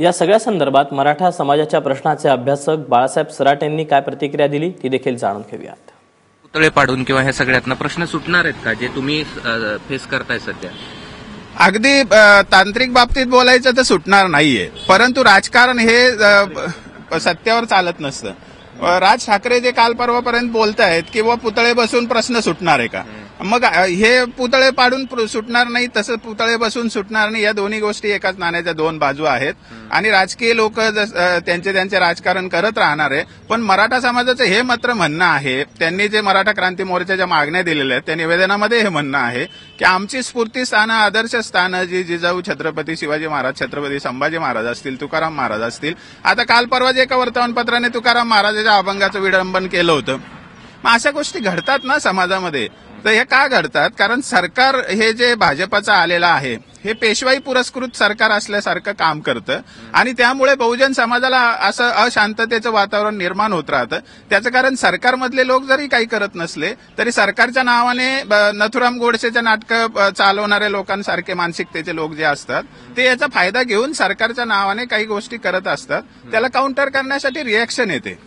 या सगळ्या संदर्भात मराठा समाजाच्या प्रश्नाचे अभ्यासक बाळासाहेब सराट यांनी काय प्रतिक्रिया दिली ती देखील जाणून घेऊयात। पुतळे पाडून किंवा ह्या सगळ्यातनं प्रश्न सुटणार आहेत का जे तुम्ही फेस करताय सध्या? अगदी तांत्रिक बाबतीत बोलायचं तर सुटणार नाहीये, परंतु राजकारण हे सत्यावर चालत नसतं। राज ठाकरे जे काल परवापर्यंत बोलतायत की व पुतळे बसून प्रश्न सुटणार आहे का, मग हे पुतळे पाडून सुटणार नाही, तसं पुतळे बसून सुटणार नाही। या दोन्ही गोष्टी एकाच नाण्याच्या दोन बाजू आहेत आणि राजकीय लोक त्यांचे राजकारण करत राहणार आहे। पण मराठा समाजाचं हे मात्र म्हणणं आहे, त्यांनी जे मराठा क्रांती मोर्चाच्या मागण्या दिलेल्या आहेत त्या निवेदनामध्ये हे म्हणणं आहे की आमची स्फूर्ती स्थानं, आदर्श स्थानं जी जिजाऊ छत्रपती शिवाजी महाराज, छत्रपती संभाजी महाराज असतील, तुकाराम महाराज असतील, आता काल परवा जे एका वर्तमानपत्राने तुकाराम महाराजाच्या अभंगाचं विडंबन केलं होतं, मग अशा गोष्टी घडतात ना समाजामध्ये। तर हे का घडतात? कारण सरकार हे जे भाजपचं आलेलं आहे हे पेशवाई पुरस्कृत सरकार असल्यासारखं काम करतं आणि त्यामुळे बहुजन समाजाला असं अशांततेचं वातावरण निर्माण होत राहतं। त्याचं कारण सरकारमधले लोक जरी काही करत नसले तरी सरकारच्या नावाने नथुराम गोडसेचे नाटकं चालवणाऱ्या लोकांसारखे मानसिकतेचे लोक जे असतात ते याचा फायदा घेऊन सरकारच्या नावाने काही गोष्टी करत असतात, त्याला काउंटर करण्यासाठी रिएक्शन येते।